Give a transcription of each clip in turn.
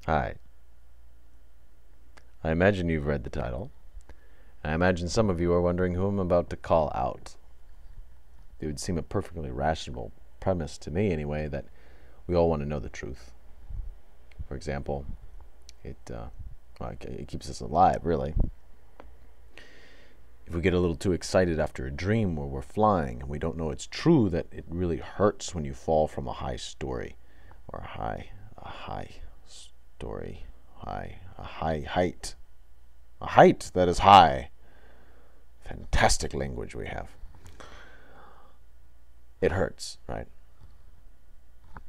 Hi. I imagine you've read the title. I imagine some of you are wondering who I'm about to call out. It would seem a perfectly rational premise to me, anyway, that we all want to know the truth. For example, it keeps us alive, really. If we get a little too excited after a dream where we're flying and we don't know it's true, that it really hurts when you fall from a high story, or a high story, a high height, a height that is high. Fantastic language we have. It hurts, right?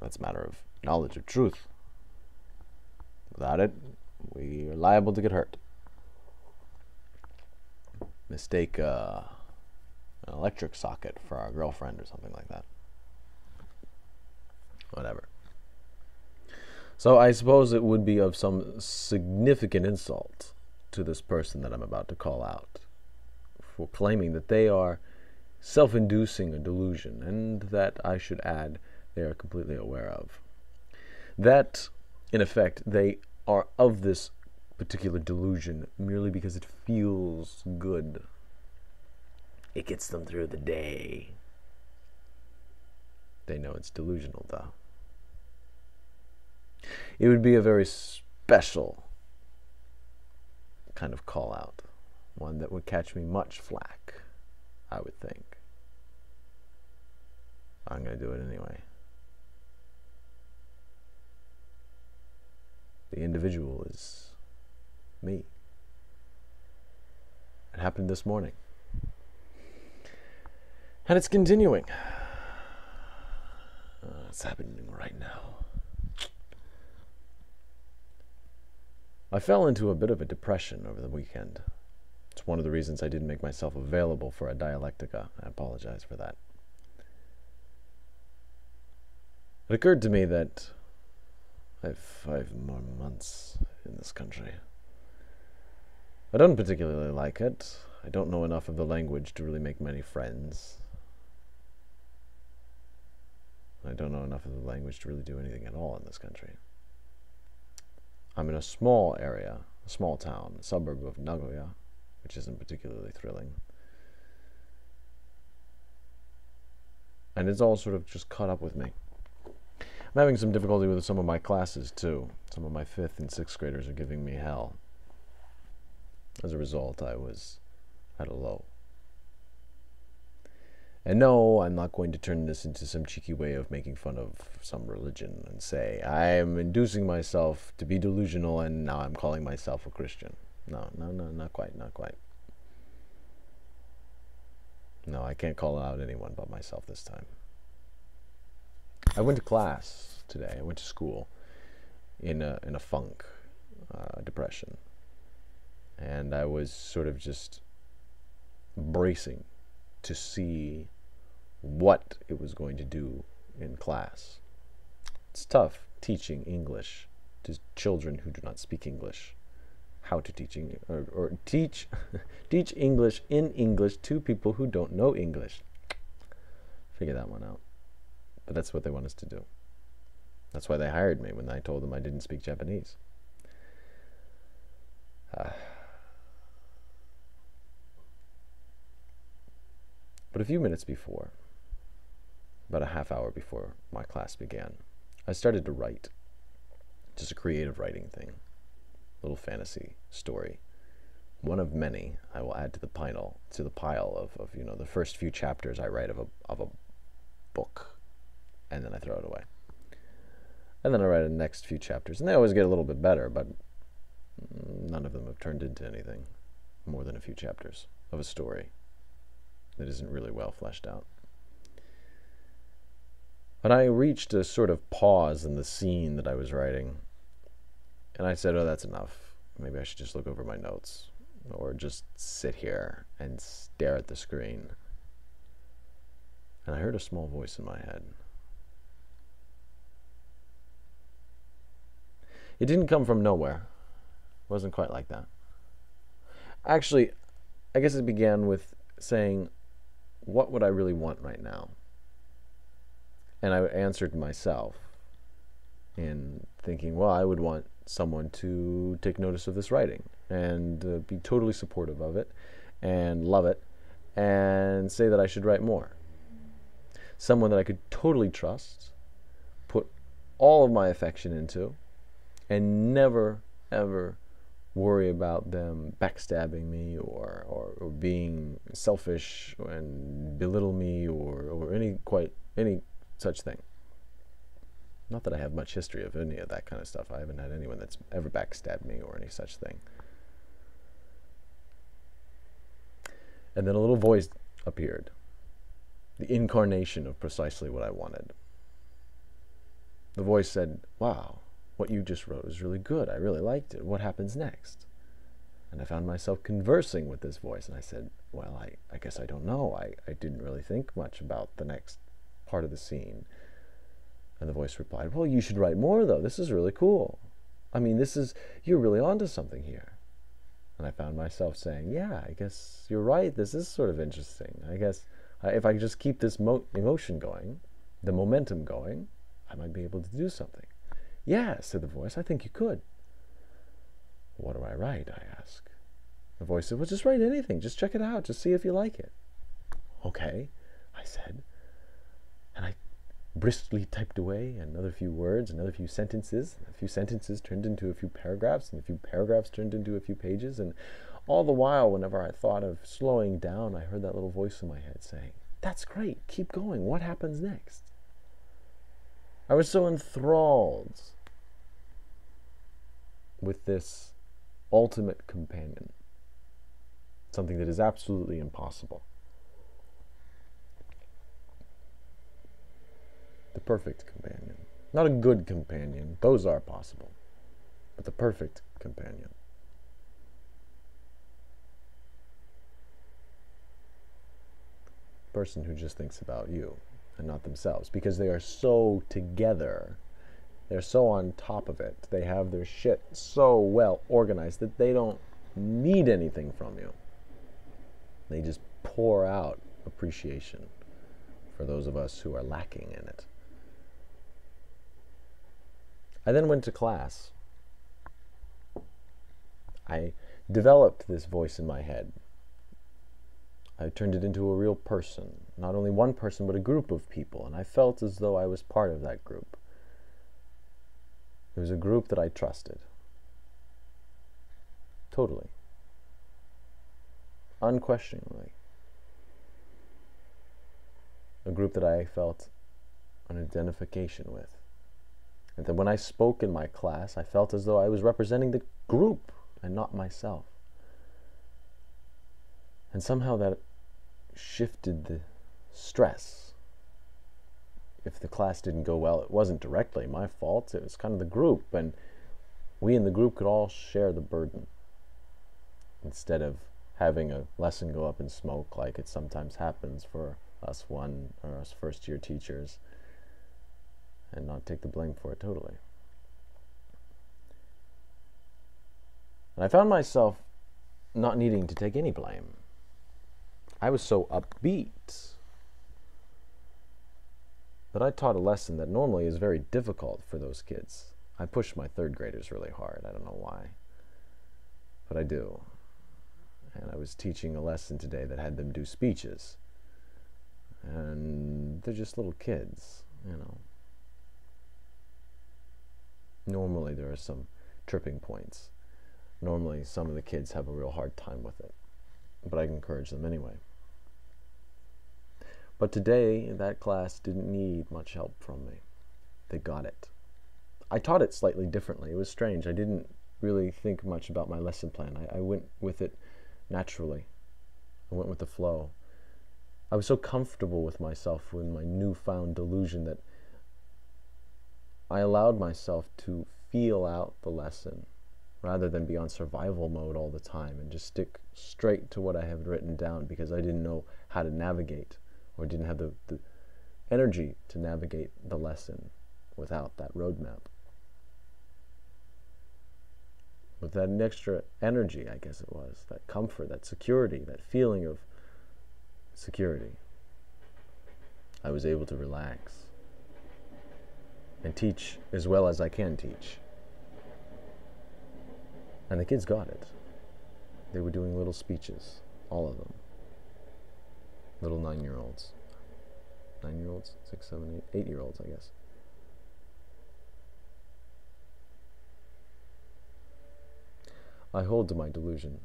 That's a matter of knowledge of truth. Without it, we are liable to get hurt. Mistake an electric socket for our girlfriend or something like that. Whatever. So I suppose it would be of some significant insult to this person that I'm about to call out for claiming that they are self-inducing a delusion, and that, I should add, they are completely aware of. That, in effect, they are of this particular delusion merely because it feels good. It gets them through the day. They know it's delusional, though. It would be a very special kind of call out, one that would catch me much flack, I would think. I'm going to do it anyway. The individual is me. It happened this morning. And it's continuing. It's happening right now. I fell into a bit of a depression over the weekend. It's one of the reasons I didn't make myself available for a dialectica. I apologize for that. It occurred to me that I have 5 more months in this country. I don't particularly like it. I don't know enough of the language to really make many friends. I don't know enough of the language to really do anything at all in this country. I'm in a small area, a small town, a suburb of Nagoya, which isn't particularly thrilling. And it's all sort of just caught up with me. I'm having some difficulty with some of my classes, too. Some of my 5th and 6th graders are giving me hell. As a result, I was at a low. And no, I'm not going to turn this into some cheeky way of making fun of some religion and say, I am inducing myself to be delusional and now I'm calling myself a Christian. No, not quite. No, I can't call out anyone but myself this time. I went to class today. I went to school in a funk, depression. And I was sort of just bracing to see what it was going to do in class. It's tough teaching English to children who do not speak English. How to teach or teach teach English in English to people who don't know English. Figure that one out. But that's what they want us to do. That's why they hired me when I told them I didn't speak Japanese. But a few minutes before, about a half hour before my class began, I started to write. Just a creative writing thing. Little fantasy story. One of many I will add to the pile of the first few chapters I write of a book, and then I throw it away. And then I write the next few chapters, and they always get a little bit better, but none of them have turned into anything more than a few chapters of a story that isn't really well fleshed out. But I reached a sort of pause in the scene that I was writing, and I said, oh, that's enough. Maybe I should just look over my notes, or just sit here and stare at the screen. And I heard a small voice in my head. It didn't come from nowhere. It wasn't quite like that. Actually, I guess it began with saying, what would I really want right now? And I answered myself, in thinking, well, I would want someone to take notice of this writing and be totally supportive of it and love it and say that I should write more. Someone that I could totally trust, put all of my affection into, and never, ever worry about them backstabbing me or being selfish and belittle me or any such thing. Not that I have much history of any of that kind of stuff. I haven't had anyone that's ever backstabbed me or any such thing. And then a little voice appeared, the incarnation of precisely what I wanted. The voice said, "Wow, what you just wrote is really good. I really liked it. What happens next?" And I found myself conversing with this voice, and I said, well, I guess I don't know. I didn't really think much about the next part of the scene. And the voice replied, well, you should write more, though. This is really cool. I mean, you're really onto something here. And I found myself saying, yeah, I guess you're right. This is sort of interesting. I guess if I just keep this emotion going, the momentum going, I might be able to do something. Yeah, said the voice, I think you could. What do I write? I asked. The voice said, well, just write anything. Just check it out. Just see if you like it. Okay, I said. And I briskly typed away another few words, another few sentences. A few sentences turned into a few paragraphs, and a few paragraphs turned into a few pages. And all the while, whenever I thought of slowing down, I heard that little voice in my head saying, that's great. Keep going. What happens next? I was so enthralled with this ultimate companion, something that is absolutely impossible. The perfect companion. Not a good companion, those are possible, but the perfect companion. Person who just thinks about you and not themselves, because they are so together. They're so on top of it. They have their shit so well organized that they don't need anything from you. They just pour out appreciation for those of us who are lacking in it. I then went to class. I developed this voice in my head. I turned it into a real person. Not only one person, but a group of people. And I felt as though I was part of that group. It was a group that I trusted. Totally. Unquestioningly. A group that I felt an identification with. And that when I spoke in my class, I felt as though I was representing the group and not myself. And somehow that shifted the stress. If the class didn't go well, it wasn't directly my fault. It was kind of the group, and we in the group could all share the burden instead of having a lesson go up in smoke like it sometimes happens for us first-year teachers, and not take the blame for it totally. And I found myself not needing to take any blame. I was so upbeat that I taught a lesson that normally is very difficult for those kids. I push my third graders really hard. I don't know why, but I do. And I was teaching a lesson today that had them do speeches. And they're just little kids, you know. Normally there are some tripping points. Normally some of the kids have a real hard time with it, but I encourage them anyway. But today, that class didn't need much help from me. They got it. I taught it slightly differently. It was strange. I didn't really think much about my lesson plan. I went with it naturally. I went with the flow. I was so comfortable with myself in my newfound delusion that I allowed myself to feel out the lesson rather than be on survival mode all the time and just stick straight to what I had written down because I didn't know how to navigate or didn't have the energy to navigate the lesson without that roadmap. With that extra energy, I guess it was, that comfort, that security, that feeling of security, I was able to relax. and teach as well as I can teach. And the kids got it. They were doing little speeches, all of them. Little 9-year-olds. 9-year-olds? 6, 7, 8, 8-year-olds, I guess. I hold to my delusion.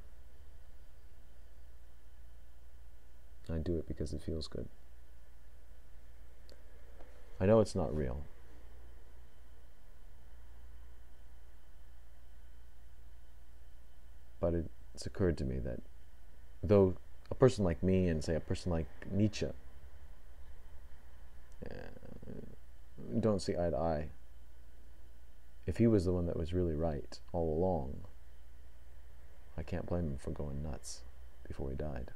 I do it because it feels good. I know it's not real. But it's occurred to me that though a person like me and say a person like Nietzsche don't see eye to eye, if he was the one that was really right all along, I can't blame him for going nuts before he died.